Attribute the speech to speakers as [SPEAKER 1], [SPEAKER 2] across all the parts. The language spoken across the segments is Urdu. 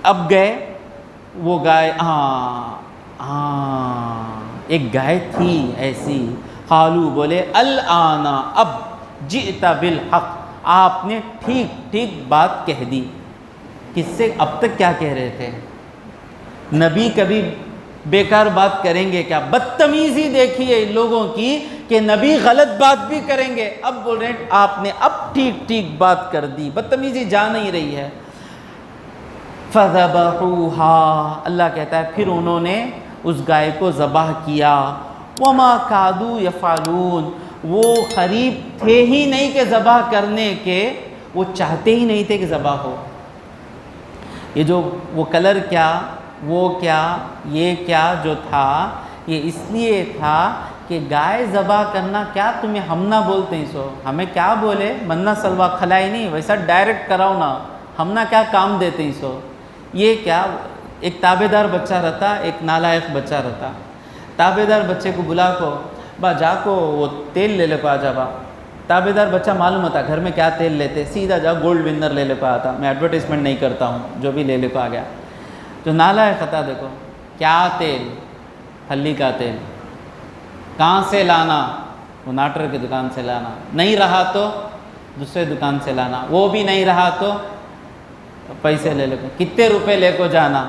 [SPEAKER 1] اب گئے وہ گائے، ایک گائے تھی ایسی، قالو بولے الانا اب جئت بالحق، آپ نے ٹھیک ٹھیک بات کہہ دی۔ کس سے؟ اب تک کیا کہہ رہے تھے؟ نبی کبھی بیکار بات کریں گے کیا؟ بدتمیزی دیکھیے ان لوگوں کی کہ نبی غلط بات بھی کریں گے، اب بول رہے ہیں آپ نے اب ٹھیک ٹھیک بات کر دی، بدتمیزی جا نہیں رہی ہے۔ فَذَبَحُوهَا، اللہ کہتا ہے پھر انہوں نے اس گائے کو ذبح کیا۔ وَمَا كَادُوا يَفْعَلُونَ، وہ قریب تھے ہی نہیں کہ ذبح کرنے کے، وہ چاہتے ہی نہیں تھے کہ ذبح ہو۔ یہ جو وہ کلر کیا، وہ کیا، یہ کیا جو تھا، یہ اس لیے تھا کہ گائے ذبح کرنا کیا تمہیں ہم نہ بولتے ہیں سو، ہمیں کیا بولے منا سلوا کھلائی نہیں، ویسا ڈائریکٹ کراؤ نا، ہم نہ کیا کام دیتے ہیں سو۔ یہ کیا، ایک تابع دار بچہ رہتا، ایک نالائق بچہ رہتا، تابع دار بچے کو بلا کو با جا کو وہ تیل لے لے پا جا با، تابع دار بچہ معلوم ہوتا گھر میں کیا تیل لیتے، سیدھا جا گولڈ ونر لے لے پا آتا، میں ایڈورٹیزمنٹ نہیں کرتا ہوں، جو بھی لے لے پا گیا۔ جو نالائق تھا دیکھو کیا تیل، پھلی کا تیل، کہاں سے لانا، وہ ناٹر کی دکان سے لانا، نہیں رہا تو دوسرے دکان سے لانا، وہ بھی نہیں رہا تو پیسے لے لے کو، کتنے روپے لے کو جانا،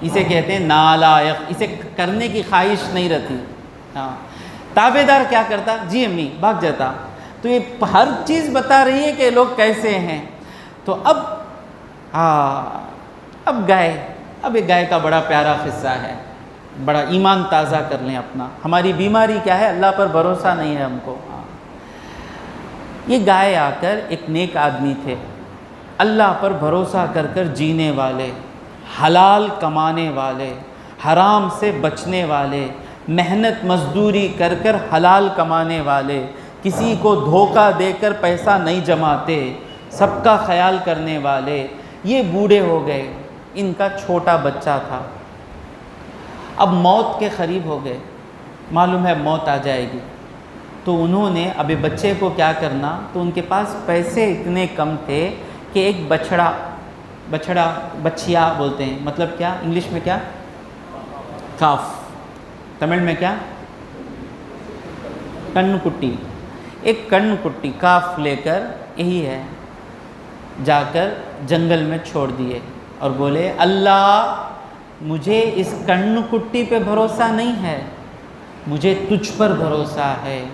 [SPEAKER 1] اسے کہتے ہیں نالائق، اسے کرنے کی خواہش نہیں رہتی۔ تابع دار کیا کرتا، جی امی بھاگ جاتا۔ تو یہ ہر چیز بتا رہی ہے کہ لوگ کیسے ہیں۔ تو اب گائے، اب ایک گائے کا بڑا پیارا قصہ ہے، بڑا ایمان تازہ کر لیں اپنا۔ ہماری بیماری کیا ہے؟ اللہ پر بھروسہ نہیں ہے ہم کو۔ یہ گائے آ کر ایک نیک آدمی تھے، اللہ پر بھروسہ کر کر جینے والے، حلال کمانے والے، حرام سے بچنے والے، محنت مزدوری کر کر حلال کمانے والے، کسی کو دھوکہ دے کر پیسہ نہیں جماتے، سب کا خیال کرنے والے، یہ بوڑھے ہو گئے۔ ان کا چھوٹا بچہ تھا، اب موت کے قریب ہو گئے، معلوم ہے موت آ جائے گی، تو انہوں نے اب بچے کو کیا کرنا، تو ان کے پاس پیسے اتنے کم تھے کہ ایک بچھیا بولتے ہیں، مطلب کیا انگلش میں کیا، کاف، تمل میں کیا، کن کٹی، ایک کن کٹی کاف لے کر، یہی ہے، جا کر جنگل میں چھوڑ دیے اور بولے اللہ مجھے اس کن کٹی پہ بھروسہ نہیں ہے، مجھے تجھ پر بھروسہ ہے،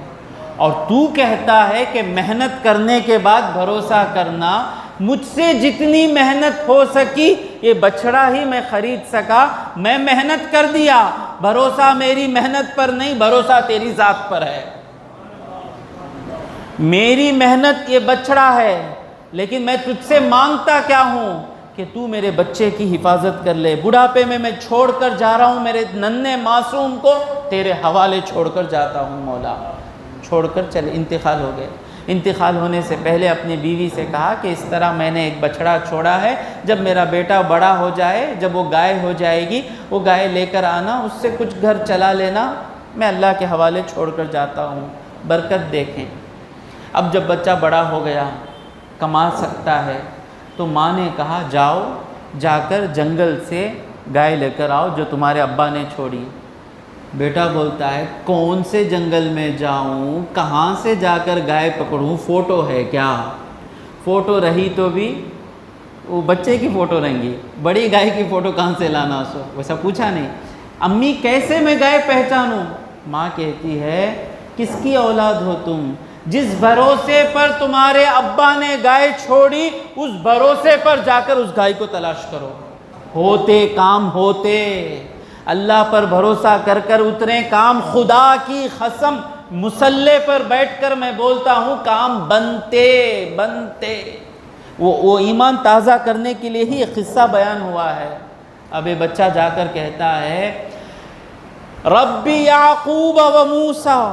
[SPEAKER 1] اور تو کہتا ہے کہ محنت کرنے کے بعد بھروسہ کرنا، مجھ سے جتنی محنت ہو سکی یہ بچڑا ہی میں خرید سکا، میں محنت کر دیا، بھروسہ میری محنت پر نہیں، بھروسہ تیری ذات پر ہے۔ میری محنت یہ بچڑا ہے، لیکن میں تجھ سے مانگتا کیا ہوں کہ تو میرے بچے کی حفاظت کر لے، بڑھاپے میں چھوڑ کر جا رہا ہوں میرے ننھے معصوم کو، تیرے حوالے چھوڑ کر جاتا ہوں مولا۔ چھوڑ کر چلے، انتقال ہو گئے۔ انتقال ہونے سے پہلے اپنی بیوی سے کہا کہ اس طرح میں نے ایک بچڑا چھوڑا ہے، جب میرا بیٹا بڑا ہو جائے، جب وہ گائے ہو جائے گی، وہ گائے لے کر آنا، اس سے کچھ گھر چلا لینا، میں اللہ کے حوالے چھوڑ کر جاتا ہوں، برکت دیکھیں۔ اب جب بچہ بڑا ہو گیا، کما سکتا ہے، تو ماں نے کہا جاؤ، جا کر جنگل سے گائے لے کر آؤ جو تمہارے ابا نے چھوڑی۔ بیٹا بولتا ہے کون سے جنگل میں جاؤں، کہاں سے جا کر گائے پکڑوں، فوٹو ہے کیا؟ فوٹو رہی تو بھی وہ بچے کی فوٹو رہیں گی، بڑی گائے کی فوٹو کہاں سے لانا، سو ویسا پوچھا نہیں۔ امی کیسے میں گائے پہچانوں؟ ماں کہتی ہے کس کی اولاد ہو تم، جس بھروسے پر تمہارے ابا نے گائے چھوڑی، اس بھروسے پر جا کر اس گائے کو تلاش کرو۔ ہوتے کام ہوتے، اللہ پر بھروسہ کر کر اترے کام، خدا کی قسم مصلے پر بیٹھ کر میں بولتا ہوں کام بنتے بنتے۔ وہ ایمان تازہ کرنے کے لیے ہی ایک قصہ بیان ہوا ہے۔ اب یہ بچہ جا کر کہتا ہے ربی یعقوب و موسیٰ،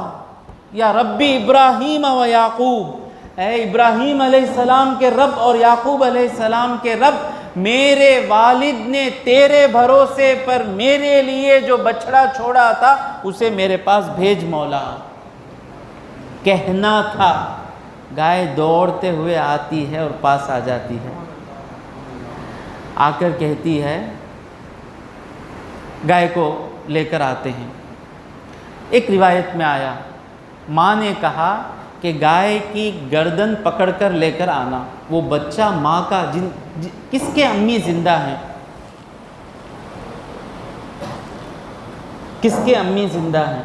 [SPEAKER 1] یا ربی ابراہیم و یعقوب، اے ابراہیم علیہ السلام کے رب اور یعقوب علیہ السلام کے رب، میرے والد نے تیرے بھروسے پر میرے لیے جو بچڑا چھوڑا تھا اسے میرے پاس بھیج مولا۔ کہنا تھا، گائے دوڑتے ہوئے آتی ہے اور پاس آ جاتی ہے۔ آ کر کہتی ہے، گائے کو لے کر آتے ہیں۔ ایک روایت میں آیا، ماں نے کہا کہ گائے کی گردن پکڑ کر لے کر آنا۔ وہ بچہ ماں کا کس کے امی زندہ ہیں؟ کس کے امی زندہ ہیں؟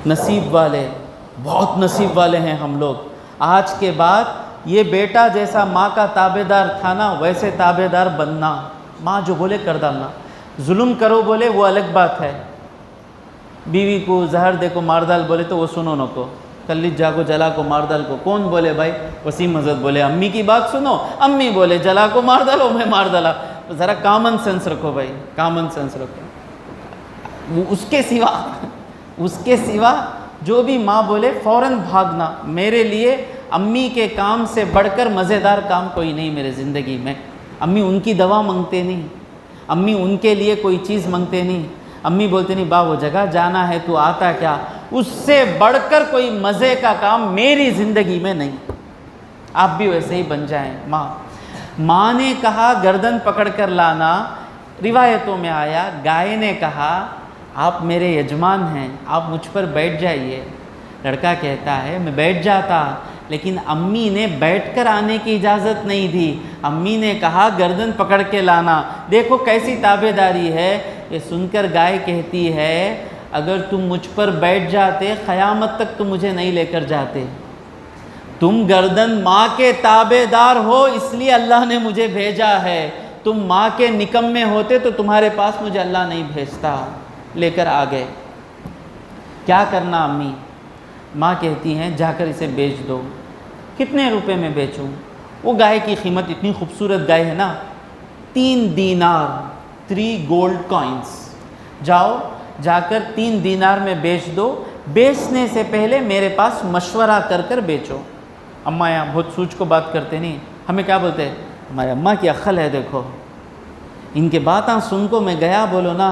[SPEAKER 1] نصیب والے، بہت نصیب والے ہیں ہم لوگ۔ آج کے بعد یہ بیٹا جیسا ماں کا تابع دار تھا نا، ویسے تابع دار بننا۔ ماں جو بولے کر ڈالنا۔ ظلم کرو بولے وہ الگ بات ہے، بیوی کو زہر دے کو مار ڈال بولے تو وہ سنو نہ کو، کلت جا کو جلا کو مار ڈال کو کون بولے بھائی؟ وسیم حضرت بولے امی کی بات سنو، امی بولے جلا کو مار ڈالو، میں مار ڈالا۔ ذرا کامن سینس رکھو بھائی، کامن سینس رکھو۔ اس کے سوا جو بھی ماں بولے فوراً بھاگنا۔ میرے لیے امی کے کام سے بڑھ کر مزیدار کام کوئی نہیں میرے زندگی میں۔ امی ان کی دوا منگتے نہیں، امی ان کے لیے کوئی چیز منگتے نہیں، امی بولتے نہیں با وہ جگہ جانا ہے تو آتا کیا، اس سے بڑھ کر کوئی مزے کا کام میری زندگی میں نہیں۔ آپ بھی ویسے ہی بن جائیں۔ ماں نے کہا گردن پکڑ کر لانا۔ روایتوں میں آیا گائے نے کہا آپ میرے یجمان ہیں، آپ مجھ پر بیٹھ جائیے۔ لڑکا کہتا ہے میں بیٹھ جاتا، لیکن امی نے بیٹھ کر آنے کی اجازت نہیں دی، امی نے کہا گردن پکڑ کے لانا۔ دیکھو کیسی تابع داری ہے۔ یہ سن کر گائے کہتی ہے اگر تم مجھ پر بیٹھ جاتے قیامت تک تم مجھے نہیں لے کر جاتے۔ تم گردن ماں کے تابع دار ہو اس لیے اللہ نے مجھے بھیجا ہے، تم ماں کے نکمے ہوتے تو تمہارے پاس مجھے اللہ نہیں بھیجتا۔ لے کر آ گئے۔ کیا کرنا امی؟ ماں کہتی ہیں جا کر اسے بیچ دو۔ کتنے روپے میں بیچوں؟ وہ گائے کی قیمت اتنی خوبصورت گائے ہے نا، 3 دینار، 3 گولڈ کوائنس۔ جاؤ جا کر 3 دینار میں بیچ دو، بیچنے سے پہلے میرے پاس مشورہ کر کر بیچو۔ اماں یہاں بہت سوچ کو بات کرتے نہیں، ہمیں کیا بولتے ہیں ہمارے اماں کی عقل ہے، دیکھو ان کے باتاں سن کو میں گیا بولو نا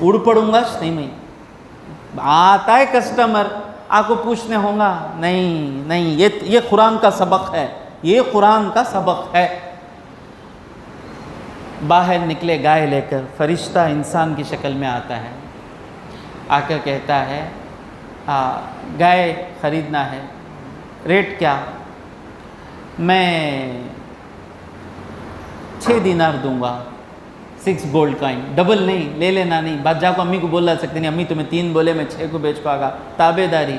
[SPEAKER 1] اڑ پڑوں گا نہیں، میں آتا ہے کسٹمر آپ کو پوچھنے ہوں گا، نہیں یہ قرآن کا سبق ہے، یہ قرآن کا سبق ہے۔ باہر نکلے گائے لے کر، فرشتہ انسان کی شکل میں آتا ہے، آ کر کہتا ہے گائے خریدنا ہے، ریٹ کیا؟ میں 6 دینار دوں گا، 6 گولڈ کوائن، ڈبل نہیں، لے لینا نہیں۔ بادشاہ کو امی کو بول سکتے نہیں، امی تمہیں 3 بولے میں 6 کو بیچ پا گا، تابع داری۔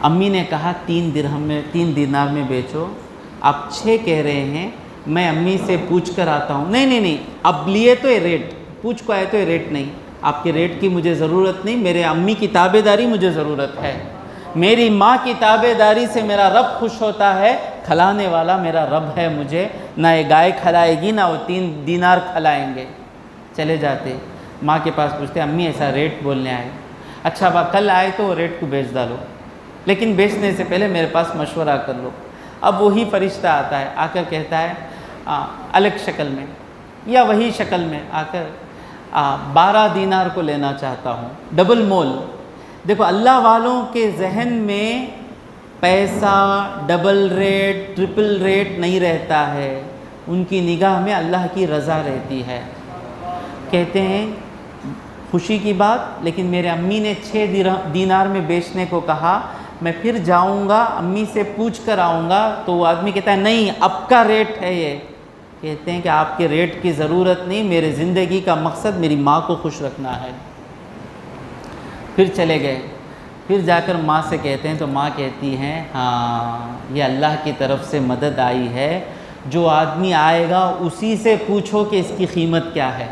[SPEAKER 1] امی نے کہا 3 درہم میں 3 دینار میں بیچو، آپ 6 کہہ رہے ہیں، میں امی سے پوچھ کر آتا ہوں۔ نہیں، اب لیے تو یہ ریٹ، پوچھ کو آئے تو یہ ریٹ نہیں، آپ کے ریٹ کی مجھے ضرورت نہیں، میرے امی کی تابع داری مجھے ضرورت ہے۔ میری ماں کی تابع داری سے میرا رب خوش ہوتا ہے، کھلانے والا میرا رب ہے، مجھے نہ یہ گائے کھلائے گی نہ وہ 3 دینار کھلائیں گے۔ چلے جاتے، ماں کے پاس پوچھتے امی ایسا ریٹ بولنے آئے، اچھا با کل آئے تو وہ ریٹ کو بیچ ڈالو، لیکن بیچنے سے پہلے میرے پاس مشورہ کر لو۔ اب وہی فرشتہ آتا ہے، آ کر کہتا ہے الگ شکل میں یا وہی شکل میں آ کر 12 دینار کو لینا چاہتا ہوں، ڈبل مول۔ دیکھو اللہ والوں کے ذہن میں پیسہ ڈبل ریٹ ٹرپل ریٹ نہیں رہتا ہے، ان کی نگاہ میں اللہ کی رضا رہتی ہے۔ کہتے ہیں خوشی کی بات، لیکن میرے امی نے 6 دینار میں بیچنے کو کہا، میں پھر جاؤں گا امی سے پوچھ کر آؤں گا، تو وہ آدمی کہتا ہے نہیں اب کا ریٹ ہے یہ۔ کہتے ہیں کہ آپ کے ریٹ کی ضرورت نہیں، میرے زندگی کا مقصد میری ماں کو خوش رکھنا ہے۔ پھر چلے گئے، پھر جا کر ماں سے کہتے ہیں تو ماں کہتی ہیں ہاں یہ اللہ کی طرف سے مدد آئی ہے، جو آدمی آئے گا اسی سے پوچھو کہ اس کی قیمت کیا ہے۔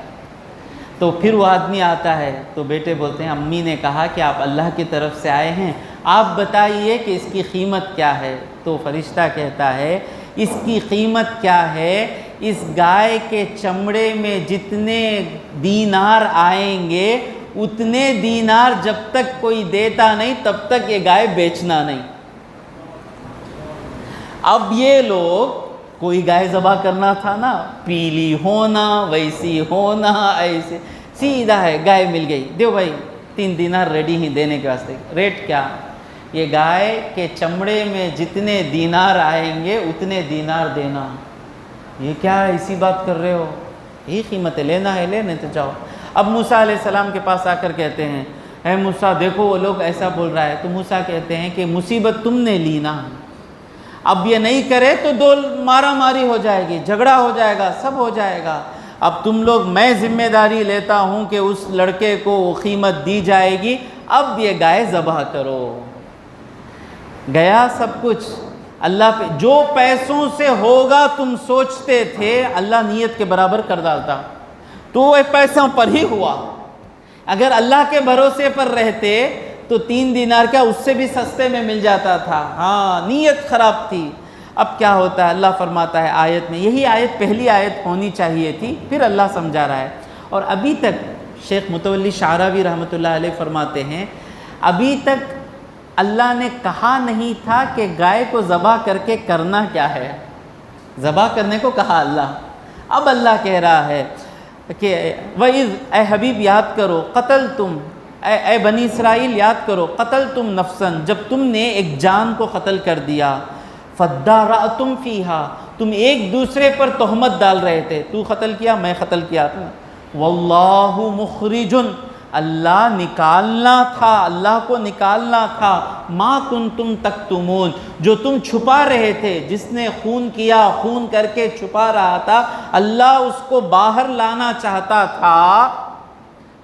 [SPEAKER 1] تو پھر وہ آدمی آتا ہے تو بیٹے بولتے ہیں امی نے کہا کہ آپ اللہ کی طرف سے آئے ہیں، آپ بتائیے کہ اس کی قیمت کیا ہے۔ تو فرشتہ کہتا ہے اس کی قیمت کیا ہے، اس گائے کے چمڑے میں جتنے دینار آئیں گے اتنے دینار جب تک کوئی دیتا نہیں تب تک یہ گائے بیچنا نہیں۔ اب یہ لوگ کوئی گائے ذبح کرنا تھا نا، پیلی ہونا ویسی ہونا ایسے، سیدھا ہے گائے مل گئی، دیو بھائی 3 دینار ریڈی ہی دینے کے واسطے۔ ریٹ کیا؟ یہ گائے کے چمڑے میں جتنے دینار آئیں گے اتنے دینار دینا۔ یہ کیا ہے، اسی بات کر رہے ہو، یہی قیمت ہے، لینا ہے لینے تو جاؤ۔ اب موسیٰ علیہ السلام کے پاس آ کر کہتے ہیں اے موسیٰ دیکھو وہ لوگ ایسا بول رہا ہے، تو موسیٰ کہتے ہیں کہ مصیبت تم نے لی نا، اب یہ نہیں کرے تو دو مارا ماری ہو جائے گی، جھگڑا ہو جائے گا، سب ہو جائے گا، اب تم لوگ، میں ذمہ داری لیتا ہوں کہ اس لڑکے کو وہ قیمت دی جائے گی، اب یہ گائے ذبح کرو۔ گیا سب کچھ اللہ پہ، جو پیسوں سے ہوگا تم سوچتے تھے اللہ نیت کے برابر کر ڈالتا، تو وہ پیسوں پر ہی ہوا۔ اگر اللہ کے بھروسے پر رہتے تو 3 دینار کیا اس سے بھی سستے میں مل جاتا تھا، ہاں نیت خراب تھی۔ اب کیا ہوتا ہے، اللہ فرماتا ہے آیت میں، یہی آیت پہلی آیت ہونی چاہیے تھی، پھر اللہ سمجھا رہا ہے۔ اور ابھی تک شیخ متولی شعراوی رحمۃ اللہ علیہ فرماتے ہیں ابھی تک اللہ نے کہا نہیں تھا کہ گائے کو ذبح کر کے کرنا کیا ہے، ذبح کرنے کو کہا اللہ، اب اللہ کہہ رہا ہے کہ وَإِذْ، اے حبیب یاد کرو، قتل تم، اے بنی اسرائیل یاد کرو، قتل تم نفسن، جب تم نے ایک جان کو قتل کر دیا، فَادَّارَأْتُمْ فِيهَا، تم ایک دوسرے پر تہمت ڈال رہے تھے، تو قتل کیا میں قتل کیا تھا، وَاللَّهُ مُخْرِجٌ، اللہ نکالنا تھا، اللہ کو نکالنا تھا، ما کنتم تکتمون، جو تم چھپا رہے تھے، جس نے خون کیا، خون کر کے چھپا رہا تھا، اللہ اس کو باہر لانا چاہتا تھا،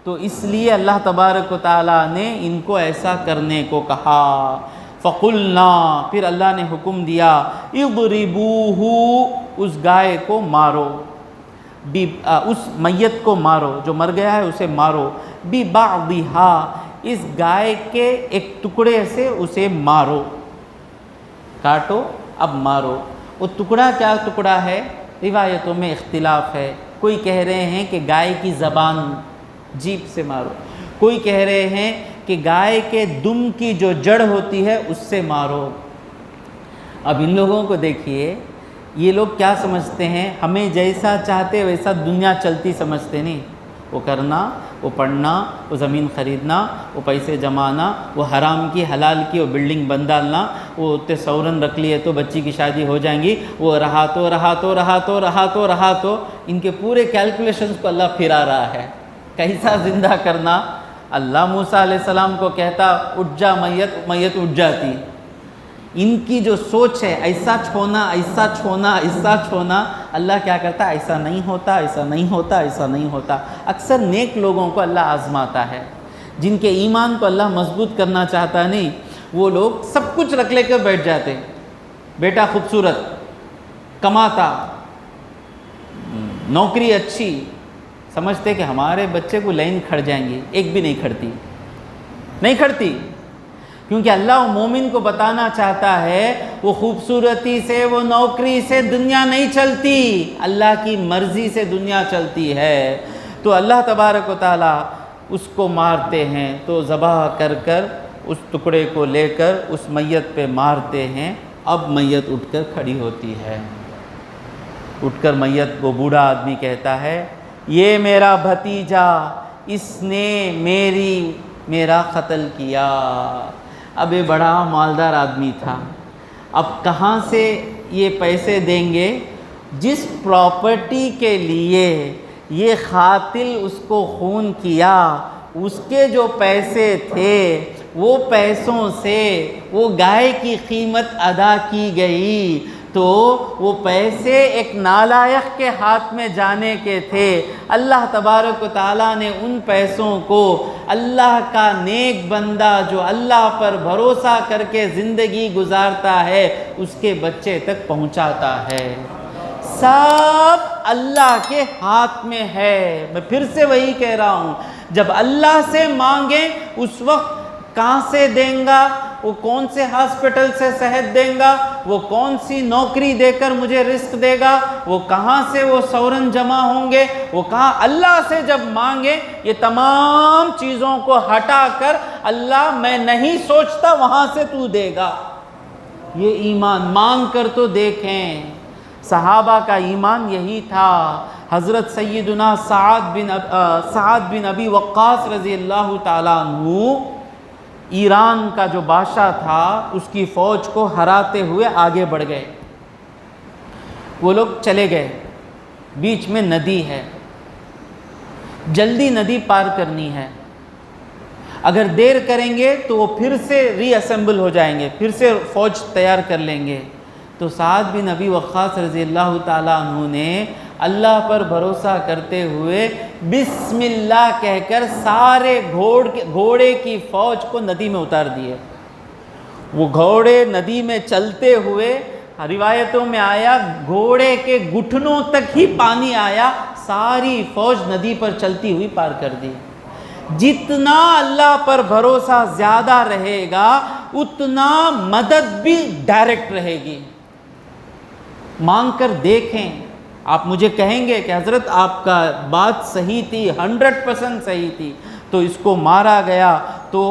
[SPEAKER 1] تو اس لیے اللہ تبارک و تعالیٰ نے ان کو ایسا کرنے کو کہا۔ فَقُلْنَا، پھر اللہ نے حکم دیا، اضربوہ، اس گائے کو مارو، اس میت کو مارو، جو مر گیا ہے اسے مارو، بِبَعْضِهَا، اس گائے کے ایک ٹکڑے سے اسے مارو، کاٹو اب مارو۔ وہ ٹکڑا کیا ٹکڑا ہے، روایتوں میں اختلاف ہے، کوئی کہہ رہے ہیں کہ گائے کی زبان، جیب سے مارو، کوئی کہہ رہے ہیں کہ گائے کے دم کی جو جڑ ہوتی ہے اس سے مارو۔ اب ان لوگوں کو دیکھیے، یہ لوگ کیا سمجھتے ہیں، ہمیں جیسا چاہتے ویسا دنیا چلتی سمجھتے نہیں، وہ کرنا، وہ پڑھنا، وہ زمین خریدنا، وہ پیسے جمانا، وہ حرام کی حلال کی وہ بلڈنگ بن ڈالنا، وہ اتنے سورن رکھ لیے تو بچی کی شادی ہو جائیں گی، وہ رہا تو ان کے پورے کیلکولیشنز کو اللہ پھرا رہا ہے، کیسا زندہ کرنا۔ اللہ موسیٰ علیہ السلام کو کہتا اٹھ جا میت اٹھ جاتی، ان کی جو سوچ ہے ایسا چھونا ایسا چھونا ایسا چھونا، اللہ کیا کرتا، ایسا نہیں ہوتا ایسا نہیں ہوتا ایسا نہیں ہوتا۔ اکثر نیک لوگوں کو اللہ آزماتا ہے، جن کے ایمان کو اللہ مضبوط کرنا چاہتا نہیں، وہ لوگ سب کچھ رکھ لے کر بیٹھ جاتے، بیٹا خوبصورت، کماتا، نوکری اچھی، سمجھتے کہ ہمارے بچے کو لائن کھڑ جائیں گی، ایک بھی نہیں کھڑتی، کیونکہ اللہ مومن کو بتانا چاہتا ہے وہ خوبصورتی سے، وہ نوکری سے دنیا نہیں چلتی، اللہ کی مرضی سے دنیا چلتی ہے۔ تو اللہ تبارک و تعالیٰ اس کو مارتے ہیں، تو ذبح کر کر اس ٹکڑے کو لے کر اس میت پہ مارتے ہیں، اب میت اٹھ کر کھڑی ہوتی ہے، اٹھ کر میت کو بوڑھا آدمی کہتا ہے یہ میرا بھتیجا، اس نے میرا قتل کیا۔ اب یہ بڑا مالدار آدمی تھا، اب کہاں سے یہ پیسے دیں گے؟ جس پراپرٹی کے لیے یہ قاتل اس کو خون کیا، اس کے جو پیسے تھے وہ پیسوں سے وہ گائے کی قیمت ادا کی گئی، تو وہ پیسے ایک نالائق کے ہاتھ میں جانے کے تھے۔ اللہ تبارک و تعالیٰ نے ان پیسوں کو اللہ کا نیک بندہ جو اللہ پر بھروسہ کر کے زندگی گزارتا ہے اس کے بچے تک پہنچاتا ہے۔ سب اللہ کے ہاتھ میں ہے۔ میں پھر سے وہی کہہ رہا ہوں، جب اللہ سے مانگیں اس وقت کہاں سے دیں گا، وہ کون سے ہاسپٹل سے صحت دیں گا، وہ کون سی نوکری دے کر مجھے رزق دے گا، وہ کہاں سے وہ سورن جمع ہوں گے، وہ کہاں، اللہ سے جب مانگے یہ تمام چیزوں کو ہٹا کر اللہ میں نہیں سوچتا وہاں سے تو دے گا۔ یہ ایمان مانگ کر تو دیکھیں، صحابہ کا ایمان یہی تھا۔ حضرت سیدنا سعد بن ابی وقاص رضی اللہ تعالیٰ عنہ ایران کا جو بادشاہ تھا اس کی فوج کو ہراتے ہوئے آگے بڑھ گئے، وہ لوگ چلے گئے، بیچ میں ندی ہے، جلدی ندی پار کرنی ہے، اگر دیر کریں گے تو وہ پھر سے ری اسمبل ہو جائیں گے، پھر سے فوج تیار کر لیں گے۔ تو سعد بن ابی وقاص رضی اللہ تعالیٰ عنہ نے اللہ پر بھروسہ کرتے ہوئے بسم اللہ کہہ کر سارے گھوڑے کی فوج کو ندی میں اتار دیے۔ وہ گھوڑے ندی میں چلتے ہوئے، روایتوں میں آیا گھوڑے کے گھٹنوں تک ہی پانی آیا، ساری فوج ندی پر چلتی ہوئی پار کر دی۔ جتنا اللہ پر بھروسہ زیادہ رہے گا اتنا مدد بھی ڈائریکٹ رہے گی۔ مانگ کر دیکھیں، آپ مجھے کہیں گے کہ حضرت آپ کا بات صحیح تھی، 100% صحیح تھی، تو اس کو مارا گیا تو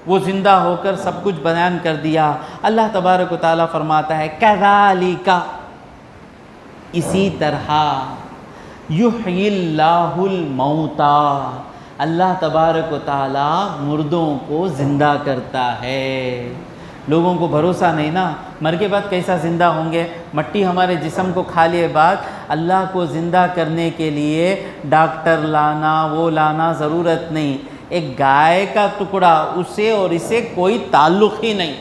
[SPEAKER 1] وہ زندہ ہو کر سب کچھ بیان کر دیا۔ اللہ تبارک و تعالیٰ فرماتا ہے کذالک، اسی طرح، یحیی اللہ الموتیٰ، اللہ تبارک و تعالیٰ مردوں کو زندہ کرتا ہے۔ لوگوں کو بھروسہ نہیں نا، مر کے بعد کیسا زندہ ہوں گے؟ مٹی ہمارے جسم کو کھا لیے بعد اللہ کو زندہ کرنے کے لیے ڈاکٹر لانا وہ لانا ضرورت نہیں، ایک گائے کا ٹکڑا اسے اور اسے کوئی تعلق ہی نہیں۔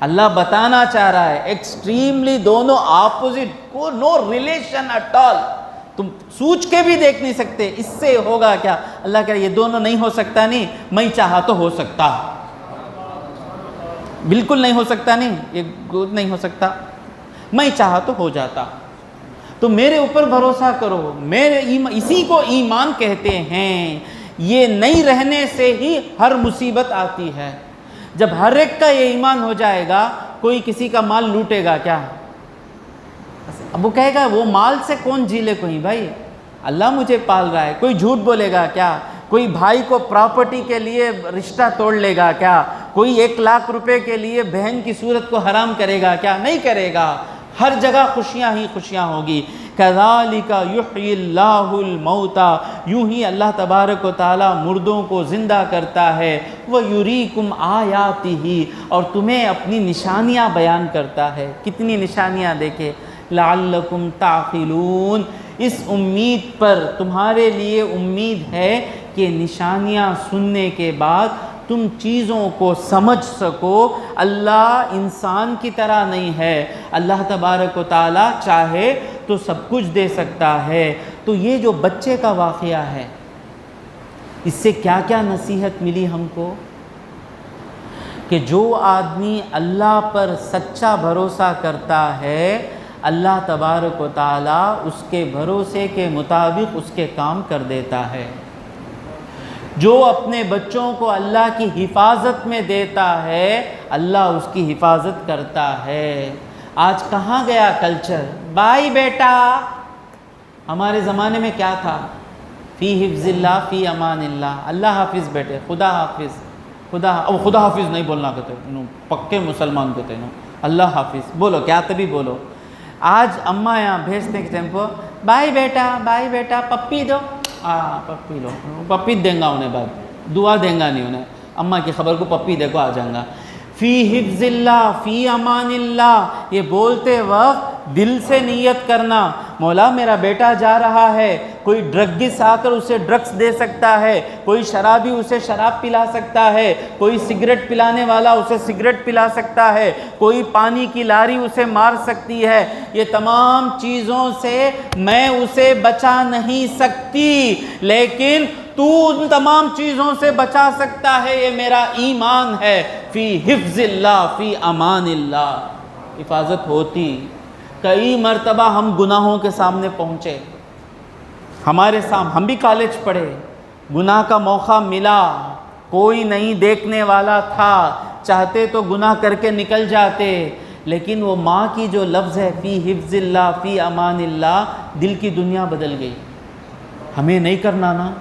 [SPEAKER 1] اللہ بتانا چاہ رہا ہے ایکسٹریملی دونوں آپوزٹ، کو نو ریلیشن ایٹ آل، تم سوچ کے بھی دیکھ نہیں سکتے اس سے ہوگا کیا۔ اللہ کہہ رہا ہے یہ دونوں نہیں ہو سکتا، نہیں میں چاہا تو ہو سکتا، بالکل نہیں ہو سکتا، نہیں یہ نہیں ہو سکتا، میں چاہا تو ہو جاتا۔ تو میرے اوپر بھروسہ کرو، میرے اسی کو ایمان کہتے ہیں۔ یہ نہیں رہنے سے ہی ہر مصیبت آتی ہے۔ جب ہر ایک کا یہ ایمان ہو جائے گا، کوئی کسی کا مال لوٹے گا کیا؟ اب وہ کہے گا وہ مال سے کون جی لے کوئی بھائی، اللہ مجھے پال رہا ہے۔ کوئی جھوٹ بولے گا کیا؟ کوئی بھائی کو پراپرٹی کے لیے رشتہ توڑ لے گا کیا؟ کوئی 1,00,000 روپے کے لیے بہن کی صورت کو حرام کرے گا کیا؟ نہیں کرے گا۔ ہر جگہ خوشیاں ہی خوشیاں ہوگی۔ کذالک یحیی اللہ الموتیٰ، یوں ہی اللہ تبارک و تعالیٰ مردوں کو زندہ کرتا ہے۔ وَیُریکُمْ آیاتہ، اور تمہیں اپنی نشانیاں بیان کرتا ہے۔ کتنی نشانیاں دیکھے، لعلکم تعقلون، اس امید پر، تمہارے لیے امید ہے کہ نشانیاں سننے کے بعد تم چیزوں کو سمجھ سکو۔ اللہ انسان کی طرح نہیں ہے، اللہ تبارک و تعالیٰ چاہے تو سب کچھ دے سکتا ہے۔ تو یہ جو بچے کا واقعہ ہے، اس سے کیا کیا نصیحت ملی ہم کو؟ کہ جو آدمی اللہ پر سچا بھروسہ کرتا ہے، اللہ تبارک و تعالیٰ اس کے بھروسے کے مطابق اس کے کام کر دیتا ہے۔ جو اپنے بچوں کو اللہ کی حفاظت میں دیتا ہے، اللہ اس کی حفاظت کرتا ہے۔ آج کہاں گیا کلچر؟ بائی بیٹا، ہمارے زمانے میں کیا تھا؟ فی حفظ اللہ فی امان اللہ، اللہ حافظ بیٹے، خدا حافظ، خدا حافظ نہیں بولنا کہتے، پکے مسلمان کہتے ہیں، اللہ حافظ بولو، کیا تبھی بولو۔ آج اماں یہاں بھیجتے کے ٹائم بائی بیٹا پپی دو، پپی لو، پپی دیں گا انہیں، بعد دعا دیں گا نہیں انہیں، اماں کی خبر کو پپی دے کو آ جائیں گا۔ فی حفظ اللہ فی امان اللہ، یہ بولتے وقت دل سے نیت کرنا، مولا میرا بیٹا جا رہا ہے، کوئی ڈرگس آ کر اسے ڈرگس دے سکتا ہے، کوئی شرابی اسے شراب پلا سکتا ہے، کوئی سگریٹ پلانے والا اسے سگریٹ پلا سکتا ہے، کوئی پانی کی لاری اسے مار سکتی ہے، یہ تمام چیزوں سے میں اسے بچا نہیں سکتی، لیکن تو ان تمام چیزوں سے بچا سکتا ہے، یہ میرا ایمان ہے۔ فی حفظ اللہ فی امان اللہ، حفاظت ہوتی۔ کئی مرتبہ ہم گناہوں کے سامنے پہنچے، ہمارے سامنے، ہم بھی کالج پڑھے، گناہ کا موقع ملا، کوئی نہیں دیکھنے والا تھا، چاہتے تو گناہ کر کے نکل جاتے، لیکن وہ ماں کی جو لفظ ہے فی حفظ اللہ فی امان اللہ، دل کی دنیا بدل گئی۔ ہمیں نہیں کرنا نا،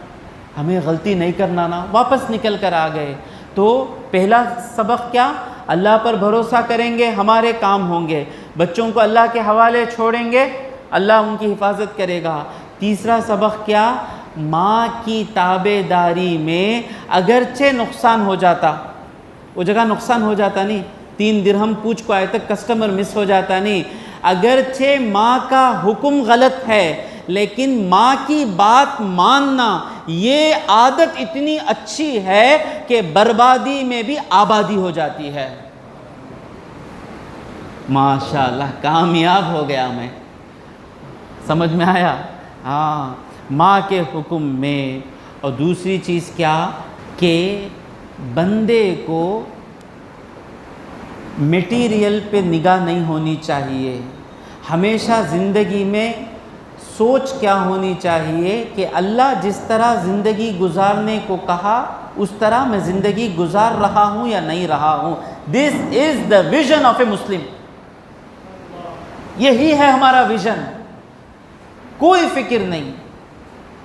[SPEAKER 1] ہمیں غلطی نہیں کرنا نا، واپس نکل کر آ گئے۔ تو پہلا سبق کیا؟ اللہ پر بھروسہ کریں گے، ہمارے کام ہوں گے، بچوں کو اللہ کے حوالے چھوڑیں گے، اللہ ان کی حفاظت کرے گا۔ تیسرا سبق کیا؟ ماں کی تابع داری میں اگرچہ نقصان ہو جاتا، وہ جگہ نقصان ہو جاتا نہیں، 3 درہم پوچھ کو آئے تک کسٹمر مس ہو جاتا نہیں، اگرچہ ماں کا حکم غلط ہے لیکن ماں کی بات ماننا یہ عادت اتنی اچھی ہے کہ بربادی میں بھی آبادی ہو جاتی ہے۔ ماشاءاللہ کامیاب ہو گیا میں، سمجھ میں آیا؟ ہاں، ماں کے حکم میں۔ اور دوسری چیز کیا کہ بندے کو میٹیریل پہ نگاہ نہیں ہونی چاہیے، ہمیشہ زندگی میں سوچ کیا ہونی چاہیے کہ اللہ جس طرح زندگی گزارنے کو کہا اس طرح میں زندگی گزار رہا ہوں یا نہیں رہا ہوں۔ دس از دا ویژن آف اے مسلم، یہی ہے ہمارا ویژن۔ کوئی فکر نہیں،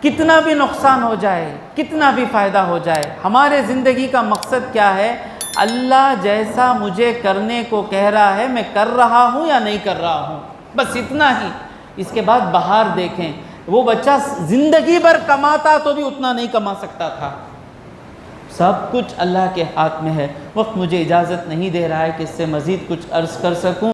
[SPEAKER 1] کتنا بھی نقصان ہو جائے، کتنا بھی فائدہ ہو جائے، ہمارے زندگی کا مقصد کیا ہے؟ اللہ جیسا مجھے کرنے کو کہہ رہا ہے میں کر رہا ہوں یا نہیں کر رہا ہوں، بس اتنا ہی۔ اس کے بعد باہر دیکھیں، وہ بچہ زندگی بھر کماتا تو بھی اتنا نہیں کما سکتا تھا۔ سب کچھ اللہ کے ہاتھ میں ہے۔ وقت مجھے اجازت نہیں دے رہا ہے کہ اس سے مزید کچھ عرض کر سکوں۔